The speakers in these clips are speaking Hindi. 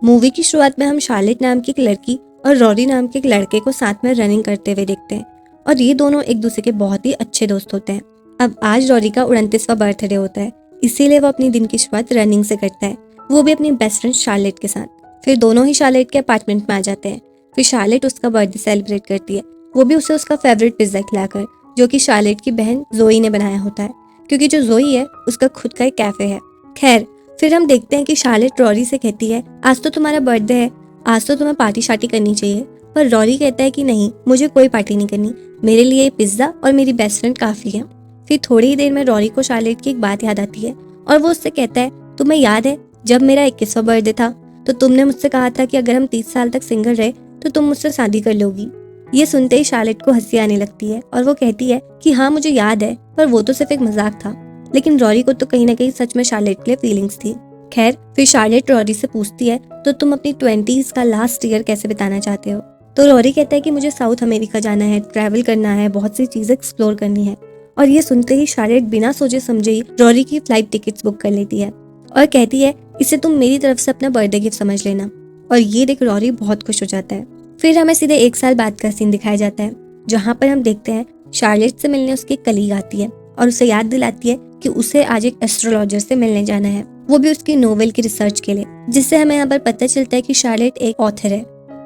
मूवी की शुरुआत में हम शार्लेट नाम की एक लड़की और रॉरी नाम के एक लड़के को साथ में रनिंग करते हुए देखते हैं और ये दोनों एक दूसरे के बहुत ही अच्छे दोस्त होते हैं। अब आज रॉरी का 29वां बर्थडे होता है, इसीलिए वो अपनी दिन की शुरुआत रनिंग से करता है, वो भी अपनी बेस्ट फ्रेंड शार्लेट के साथ। फिर दोनों ही शार्लेट के अपार्टमेंट में आ जाते हैं। फिर शार्लेट उसका बर्थडे सेलिब्रेट करती है, वो भी उसे उसका फेवरेट पिज्जा खिलाकर, जो कि शार्लेट की बहन जोई ने बनाया होता है, क्योंकि जो जोई है उसका खुद का एक कैफे है। खैर, फिर हम देखते हैं कि शार्लेट रॉरी से कहती है आज तो तुम्हारा बर्थडे है, आज तो तुम्हें पार्टी शार्टी करनी चाहिए। पर रॉरी कहता है कि नहीं, मुझे कोई पार्टी नहीं करनी, मेरे लिए ये पिज्जा और मेरी बेस्ट फ्रेंड काफी है। फिर थोड़ी ही देर में रॉरी को शार्लेट की एक बात याद आती है और वो उससे कहता है तुम्हें याद है जब मेरा 21वां बर्थडे था तो तुमने मुझसे कहा था कि अगर हम 30 साल तक सिंगल रहे तो तुम मुझसे शादी कर लोगी। ये सुनते ही शार्लेट को हंसी आने लगती है और वो कहती है कि हाँ मुझे याद है, पर वो तो सिर्फ एक मजाक था। लेकिन रॉरी को तो कहीं ना कहीं सच में शार्लेट के लिए फीलिंग्स थी। खैर, फिर शार्लेट रॉरी से पूछती है तो तुम अपनी 20s का लास्ट ईयर कैसे बिताना चाहते हो। तो रॉरी कहता है कि मुझे साउथ अमेरिका जाना है, ट्रैवल करना है, बहुत सी चीजें एक्सप्लोर करनी है। और ये सुनते ही शार्लेट बिना सोचे समझे ही रॉरी की फ्लाइट टिकट्स बुक कर लेती है और कहती है इसे तुम मेरी तरफ से अपना बर्थडे गिफ्ट समझ लेना। और ये देख रॉरी बहुत खुश हो जाता है। फिर हमें सीधे 1 साल बाद का सीन दिखाया जाता है, जहाँ पर हम देखते हैं शार्लेट से मिलने उसकी कलीग आती है और उसे याद दिलाती है कि उसे आज एक एस्ट्रोलॉजर से मिलने जाना है, वो भी उसकी नोवेल की रिसर्च के लिए, जिससे हमें यहाँ पर पता चलता है कि शार्लेट एक ऑथर है।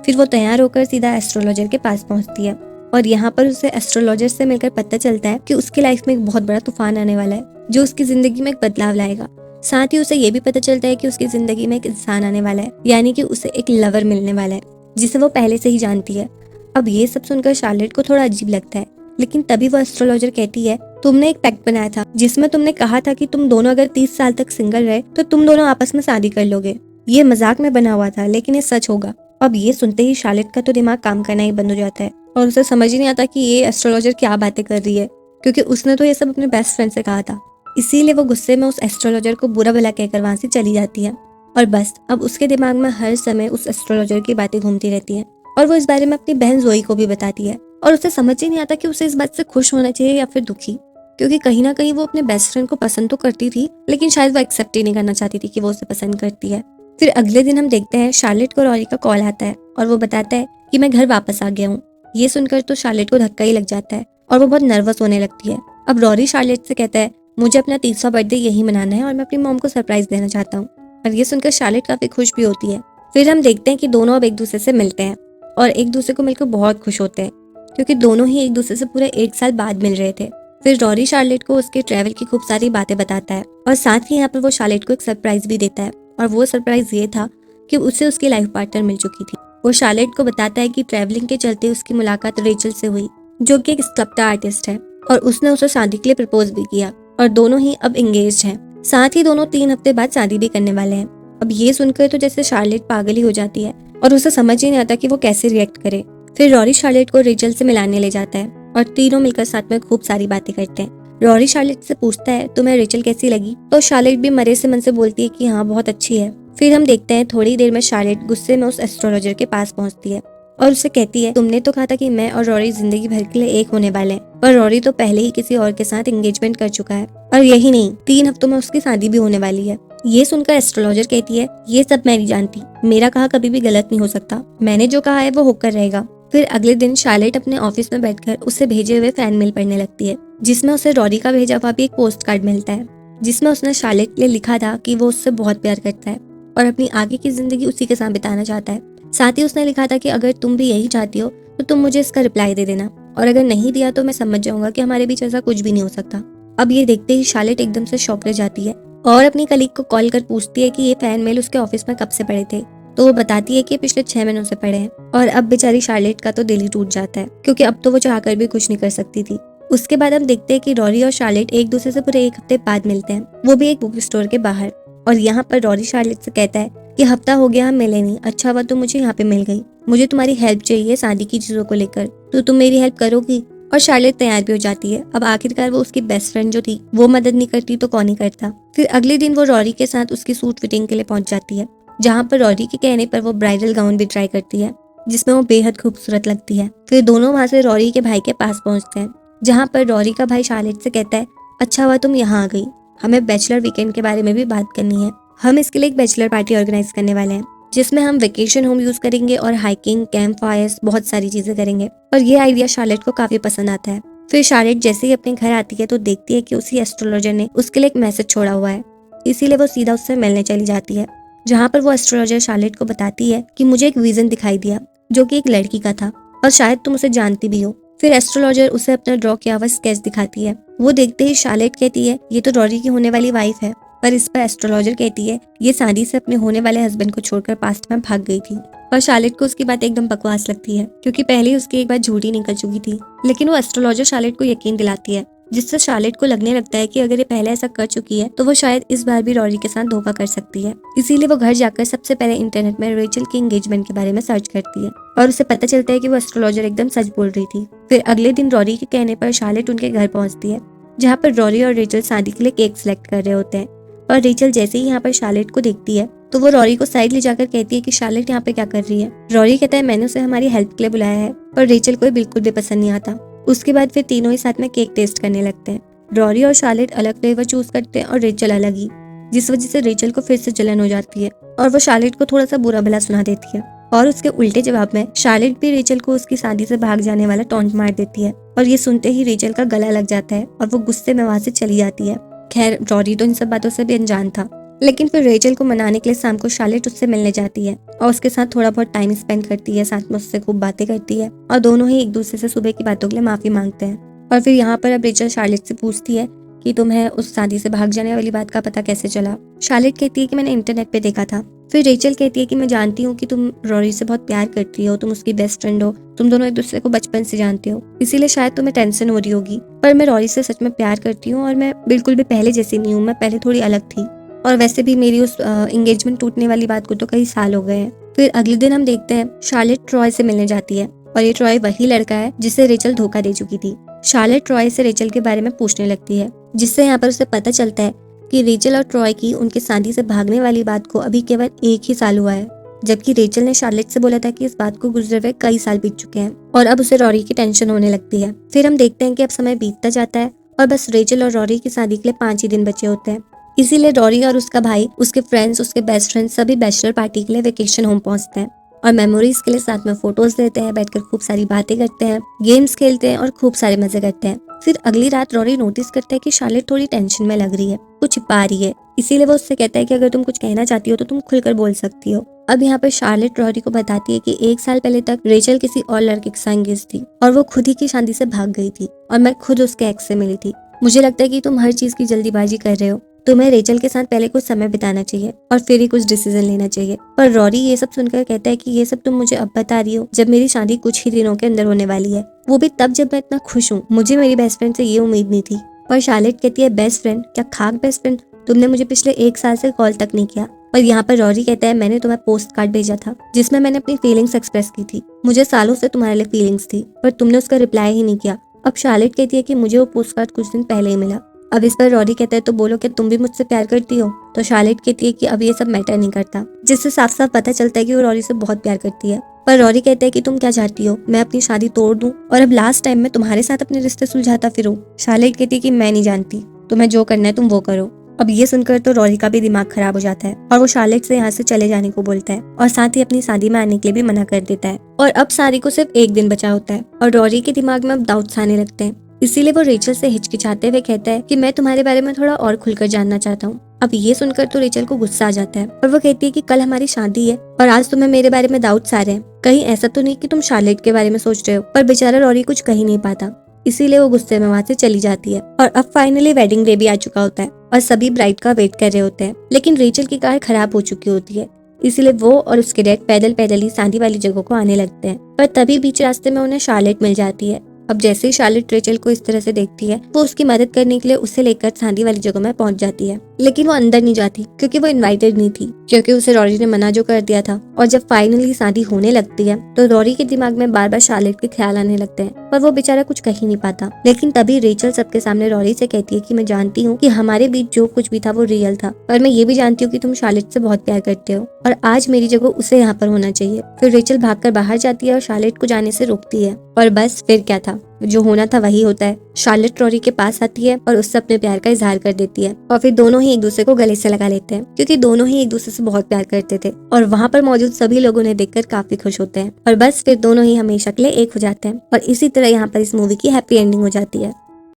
फिर वो तैयार होकर सीधा एस्ट्रोलॉजर के पास पहुंचती है और यहाँ पर उसे एस्ट्रोलॉजर से मिलकर पता चलता है कि उसकी लाइफ में एक बहुत बड़ा तूफान आने वाला है, जो उसकी जिंदगी में एक बदलाव लाएगा। साथ ही उसे ये भी पता चलता है कि उसकी जिंदगी में एक इंसान आने वाला है, यानी कि उसे एक लवर मिलने वाला है, जिसे वो पहले से ही जानती है। अब ये सब सुनकर शार्लेट को थोड़ा अजीब लगता है, लेकिन तभी वो एस्ट्रोलॉजर कहती है तुमने एक पैक्ट बनाया था जिसमें तुमने कहा था कि तुम दोनों अगर 30 साल तक सिंगल रहे तो तुम दोनों आपस में शादी कर लोगे। ये मजाक में बना हुआ था, लेकिन ये सच होगा। अब ये सुनते ही शार्लेट का तो दिमाग काम करना ही बंद हो जाता है और उसे समझ ही नहीं आता कि ये एस्ट्रोलॉजर क्या बातें कर रही है, क्योंकि उसने तो ये सब अपने बेस्ट फ्रेंड से कहा था। इसीलिए वो गुस्से में उस एस्ट्रोलॉजर को बुरा भला कहकर वहां से चली जाती है। और बस अब उसके दिमाग में हर समय उस एस्ट्रोलॉजर की बातें घूमती रहती है और वो इस बारे में अपनी बहन जोई को भी बताती है। और उसे समझ ही नहीं आता कि उसे इस बात से खुश होना चाहिए या फिर दुखी, क्योंकि कहीं ना कहीं वो अपने बेस्ट फ्रेंड को पसंद तो करती थी, लेकिन शायद वो एक्सेप्ट ही नहीं करना चाहती थी कि वो उसे पसंद करती है। फिर अगले दिन हम देखते हैं शार्लेट को रॉरी का कॉल आता है और वो बताता है कि मैं घर वापस आ गया हूँ। ये सुनकर तो शार्लेट को धक्का ही लग जाता है और वो बहुत नर्वस होने लगती है। अब रॉरी शार्लेट से कहता है मुझे अपना 30वां बर्थडे यही मनाना है और मैं अपनी मॉम को सरप्राइज देना चाहता हूँ। और ये सुनकर शार्लेट काफी खुश भी होती है। फिर हम देखते हैं कि दोनों अब एक दूसरे से मिलते हैं और एक दूसरे को मिलकर बहुत खुश होते हैं, क्योंकि दोनों ही एक दूसरे से पूरे 1 साल बाद मिल रहे थे। फिर रॉरी शार्लेट को उसके ट्रैवल की खूब सारी बातें बताता है और साथ ही यहाँ पर वो शार्लेट को एक सरप्राइज भी देता है। और वो सरप्राइज ये था कि उसे उसकी लाइफ पार्टनर मिल चुकी थी। वो शार्लेट को बताता है कि ट्रैवलिंग के चलते उसकी मुलाकात रेचल से हुई, जो कि एक स्कल्पटर आर्टिस्ट है, और उसने उसे शादी के लिए प्रपोज भी किया और दोनों ही अब एंगेज्ड हैं। साथ ही दोनों 3 हफ्ते बाद शादी भी करने वाले हैं। अब ये सुनकर तो जैसे शार्लेट पागल ही हो जाती है और उसे समझ ही नहीं आता कि वो कैसे रिएक्ट करे। फिर रॉरी शार्लेट को रेचल से मिलाने ले जाता है और तीनों मिलकर साथ में खूब सारी बातें करते हैं। रॉरी शार्लेट से पूछता है तुम्हें रेचल कैसी लगी, तो शार्लेट भी मरे से मन से बोलती है कि हाँ बहुत अच्छी है। फिर हम देखते हैं थोड़ी देर में शार्लेट गुस्से में उस एस्ट्रोलॉजर के पास पहुंचती है और उसे कहती है तुमने तो कहा था कि मैं और रॉरी जिंदगी भर के लिए एक होने वाले हैं, पर रॉरी तो पहले ही किसी और के साथ एंगेजमेंट कर चुका है और यही नहीं 3 हफ्तों में उसकी शादी भी होने वाली है। ये सुनकर एस्ट्रोलॉजर कहती है ये सब मैं नहीं जानती, मेरा कहा कभी भी गलत नहीं हो सकता, मैंने जो कहा है वो होकर रहेगा। फिर अगले दिन शार्लेट अपने ऑफिस में बैठकर उसे भेजे हुए फैन मेल पढ़ने लगती है, जिसमें उसे रॉरी का भेजा हुआ भी एक पोस्ट कार्ड मिलता है, जिसमें उसने शार्लेट के लिए लिखा था कि वो उससे बहुत प्यार करता है और अपनी आगे की जिंदगी उसी के साथ बिताना चाहता है। साथ ही उसने लिखा था कि अगर तुम भी यही चाहती हो तो तुम मुझे इसका रिप्लाई दे देना, और अगर नहीं दिया तो मैं समझ जाऊंगा कि हमारे बीच ऐसा कुछ भी नहीं हो सकता। अब ये देखते ही शार्लेट एकदम से शॉक रह जाती है और अपनी कलीग को कॉल कर पूछती है कि ये फैन मेल उसके ऑफिस में कब से पड़े थे। तो वो बताती है कि पिछले 6 महीनों से पड़े हैं। और अब बेचारी शार्लेट का तो दिल ही टूट जाता है, क्योंकि अब तो वो चाहकर भी कुछ नहीं कर सकती थी। उसके बाद हम देखते हैं कि रॉरी और शार्लेट एक दूसरे से पूरे 1 हफ्ते बाद मिलते हैं, वो भी एक बुक स्टोर के बाहर। और यहाँ पर रॉरी शार्लेट से कहता है कि हफ्ता हो गया हम मिले नहीं, अच्छा हुआ तो मुझे यहाँ पे मिल गई, मुझे तुम्हारी हेल्प चाहिए शादी की चीजों को लेकर, तो तुम मेरी हेल्प करोगी। और शार्लेट तैयार भी हो जाती है। अब आखिरकार वो उसकी बेस्ट फ्रेंड जो थी वो मदद नहीं करती तो कौन ही करता। फिर अगले दिन वो रॉरी के साथ उसकी सूट फिटिंग के लिए पहुंच जाती है, जहाँ पर रॉरी के कहने पर वो ब्राइडल गाउन भी ट्राई करती है, जिसमें वो बेहद खूबसूरत लगती है। फिर दोनों वहाँ से रॉरी के भाई के पास पहुंचते हैं, जहाँ पर रॉरी का भाई शार्लेट से कहता है अच्छा हुआ तुम यहाँ आ गई, हमें बैचलर वीकेंड के बारे में भी बात करनी है, हम इसके लिए एक बैचलर पार्टी ऑर्गेनाइज करने वाले हैं, जिसमें हम वेकेशन होम यूज करेंगे और हाइकिंग, कैंप फायर्स, बहुत सारी चीजें करेंगे। और ये आइडिया शार्लेट को काफी पसंद आता है। फिर शार्लेट जैसे ही अपने घर आती है तो देखती है कि उसी एस्ट्रोलॉजर ने उसके लिए एक मैसेज छोड़ा हुआ है। इसीलिए वो सीधा उससे मिलने चली जाती है, जहाँ पर वो एस्ट्रोलॉजर शार्लेट को बताती है कि मुझे एक विजन दिखाई दिया जो कि एक लड़की का था और शायद तुम उसे जानती भी हो। फिर एस्ट्रोलॉजर उसे अपना ड्रॉ किया हुआ स्केच दिखाती है। वो देखते ही शार्लेट कहती है ये तो रॉरी की होने वाली वाइफ है, पर इस पर एस्ट्रोलॉजर कहती है ये शादी से अपने होने वाले हस्बैंड को छोड़कर पास्ट में भाग गई थी। पर शार्लेट को उसकी बात एकदम बकवास लगती है, क्योंकि पहले ही उसकी एक बात झूठी निकल चुकी थी। लेकिन वो एस्ट्रोलॉजर शार्लेट को यकीन दिलाती है, जिससे शार्लेट को लगने लगता है कि अगर ये पहले ऐसा कर चुकी है तो वो शायद इस बार भी रॉरी के साथ धोखा कर सकती है। इसीलिए वो घर जाकर सबसे पहले इंटरनेट में रेचल के एंगेजमेंट के बारे में सर्च करती है और उसे पता चलता है कि वो एस्ट्रोलॉजर एकदम सच बोल रही थी। फिर अगले दिन रॉरी के कहने पर शार्लेट उनके घर पहुंचती है, जहाँ पर रॉरी और रेचल शादी के लिए केक सिलेक्ट कर रहे होते हैं। और रेचल जैसे ही यहाँ पर शार्लेट को देखती है तो वो रॉरी को साइड ले जाकर कहती है कि शार्लेट यहाँ पे क्या कर रही है। रॉरी कहता है मैंने उसे हमारी हेल्प के लिए बुलाया है, पर रेचल को बिल्कुल भी पसंद नहीं आता। उसके बाद फिर तीनों ही साथ में केक टेस्ट करने लगते हैं। रॉरी और शार्लेट अलग फ्लेवर चूज करते हैं और रेचल अलग ही, जिस वजह से रेचल को फिर से जलन हो जाती है और वो शार्लेट को थोड़ा सा बुरा भला सुना देती है। और उसके उल्टे जवाब में शार्लेट भी रेचल को उसकी शादी से भाग जाने वाला टॉन्ट मार देती है और ये सुनते ही रेचल का गला लग जाता है और वो गुस्से में वहां से चली जाती है। खैर रॉरी तो इन सब बातों से भी अनजान था, लेकिन फिर रेचल को मनाने के लिए शाम को शार्लेट उससे मिलने जाती है और उसके साथ थोड़ा बहुत टाइम स्पेंड करती है, साथ में उससे खूब बातें करती है और दोनों ही एक दूसरे से सुबह की बातों के लिए माफी मांगते हैं। और फिर यहाँ पर अब रेचल शार्लेट से पूछती है कि तुम्हें उस शादी से भाग जाने वाली बात का पता कैसे चला। शार्लेट कहती है कि मैंने इंटरनेट पे देखा था। फिर रेचल कहती है कि मैं जानती हूँ कि तुम रॉरी से बहुत प्यार करती हो, तुम उसकी बेस्ट फ्रेंड हो, तुम दोनों एक दूसरे को बचपन से जानते हो, इसीलिए शायद तुम्हें टेंशन हो रही होगी। पर मैं रॉरी से सच में प्यार करती हूँ और मैं बिल्कुल भी पहले जैसी नहीं हूँ, मैं पहले थोड़ी अलग थी। और वैसे भी मेरी उस एंगेजमेंट टूटने वाली बात को तो कई साल हो गए हैं। फिर अगले दिन हम देखते हैं शार्लेट ट्रॉय से मिलने जाती है और ये ट्रॉय वही लड़का है जिसे रेचल धोखा दे चुकी थी। शार्लेट ट्रॉय से रेचल के बारे में पूछने लगती है, जिससे यहाँ पर उसे पता चलता है कि रेचल और ट्रॉय की उनकी शादी से भागने वाली बात को अभी केवल 1 ही साल हुआ है, जबकि रेचल ने शार्लेट से बोला था कि इस बात को गुजरे हुए कई साल बीत चुके हैं और अब उसे रॉरी की टेंशन होने लगती है। फिर हम देखते हैं कि अब समय बीतता जाता है और बस रेचल और रॉरी की शादी के लिए 5 ही दिन बचे होते हैं। इसीलिए रॉरी और उसका भाई, उसके फ्रेंड्स, उसके बेस्ट फ्रेंड्स सभी बैचलर पार्टी के लिए वेकेशन होम पहुंचते हैं और मेमोरीज के लिए साथ में फोटोज लेते हैं, बैठकर खूब सारी बातें करते हैं, गेम्स खेलते हैं और खूब सारे मजे करते हैं। फिर अगली रात रॉरी नोटिस करता है कि शार्लेट थोड़ी टेंशन में लग रही है, कुछ छिपा रही है। इसीलिए वो उससे कहता है कि अगर तुम कुछ कहना चाहती हो तो तुम खुलकर बोल सकती हो। अब यहाँ पर शार्लेट रॉरी को बताती है कि 1 साल पहले तक रेचल किसी और लड़के के साथ एंगेज थी और वो खुद ही की शादी से भाग गई थी और मैं खुद उसके एक्स से मिली थी। मुझे लगता है कि तुम हर चीज की जल्दीबाजी कर रहे हो, तुम्हें रेचल के साथ पहले कुछ समय बिताना चाहिए और फिर ही कुछ डिसीजन लेना चाहिए। पर रॉरी ये सब सुनकर कहता है कि ये सब तुम मुझे अब बता रही हो जब मेरी शादी कुछ ही दिनों के अंदर होने वाली है, वो भी तब जब मैं इतना खुश हूँ। मुझे मेरी बेस्ट फ्रेंड से ये उम्मीद नहीं थी। और शार्लेट कहती है बेस्ट फ्रेंड? क्या खाक बेस्ट फ्रेंड? तुमने मुझे पिछले 1 साल से कॉल तक नहीं किया। और यहाँ पर रॉरी कहता है मैंने तुम्हें पोस्ट कार्ड भेजा था जिसमें मैंने अपनी फीलिंग्स एक्सप्रेस की थी। मुझे सालों से तुम्हारे लिए फीलिंग्स थी पर तुमने उसका रिप्लाई ही नहीं किया। अब शार्लेट कहती है कि मुझे वो पोस्ट कार्ड कुछ दिन पहले ही मिला। अब इस पर रॉरी कहता है तो बोलो कि तुम भी मुझसे प्यार करती हो। तो शार्लेट कहती है कि अब ये सब मैटर नहीं करता, जिससे साफ साफ पता चलता है कि वो रॉरी से बहुत प्यार करती है। पर रॉरी कहता है कि तुम क्या चाहती हो, मैं अपनी शादी तोड़ दूं और अब लास्ट टाइम में तुम्हारे साथ अपने रिश्ते सुलझाता फिरूं। शार्लेट कहती है कि मैं नहीं जानती, तुम्हें जो करना है तुम वो करो। अब ये सुनकर तो रॉरी का भी दिमाग खराब हो जाता है और वो शार्लेट से यहाँ से चले जाने को बोलता है और साथ ही अपनी शादी में आने के लिए भी मना कर देता है। और अब शादी को सिर्फ 1 दिन बचा होता है और रॉरी के दिमाग में अब डाउट्स आने लगते हैं। इसीलिए वो रेचल से हिचकिचाते हुए कहता है कि मैं तुम्हारे बारे में थोड़ा और खुलकर जानना चाहता हूँ। अब ये सुनकर तो रेचल को गुस्सा आ जाता है और वो कहती है कि कल हमारी शादी है और आज तुम्हें मेरे बारे में डाउट्स आ रहे हैं। कहीं ऐसा तो नहीं कि तुम शार्लेट के बारे में सोच रहे हो। पर बेचारा रॉरी कुछ कह ही नहीं पाता, इसीलिए वो गुस्से में वहाँ से चली जाती है। और अब फाइनली वेडिंग डे भी आ चुका होता है और सभी ब्राइड का वेट कर रहे होते हैं, लेकिन रेचल की कार खराब हो चुकी होती है। इसलिए वो और उसके डैड पैदल पैदल ही शादी वाली जगह को आने लगते हैं। पर तभी बीच रास्ते में उन्हें शार्लेट मिल जाती है। अब जैसे ही शार्लेट रेचल को इस तरह से देखती है, वो उसकी मदद करने के लिए उसे लेकर शादी वाली जगह में पहुंच जाती है, लेकिन वो अंदर नहीं जाती क्योंकि वो इनवाइटेड नहीं थी, क्योंकि उसे रॉरी ने मना जो कर दिया था। और जब फाइनली शादी होने लगती है तो रॉरी के दिमाग में बार बार शार्लेट के ख्याल आने लगते हैं, पर वो बेचारा कुछ कह ही नहीं पाता। लेकिन तभी रेचल सबके सामने रॉरी से कहती है कि मैं जानती हूँ कि हमारे बीच जो कुछ भी था वो रियल था, पर मैं ये भी जानती हूँ कि तुम शार्लेट से बहुत प्यार करते हो और आज मेरी जगह उसे यहाँ पर होना चाहिए। फिर रेचल भागकर बाहर जाती है और शार्लेट को जाने से रोकती है और बस फिर क्या था, जो होना था वही होता है। शार्लेट रॉरी के पास आती है और उससे अपने प्यार का इजहार कर देती है और फिर दोनों ही एक दूसरे को गले से लगा लेते हैं क्योंकि दोनों ही एक दूसरे से बहुत प्यार करते थे और वहाँ पर मौजूद सभी लोग उन्हें देखकर काफी खुश होते हैं और बस फिर दोनों ही हमेशा के लिए एक हो जाते हैं और इसी तरह यहाँ पर इस मूवी की हैप्पी एंडिंग हो जाती है।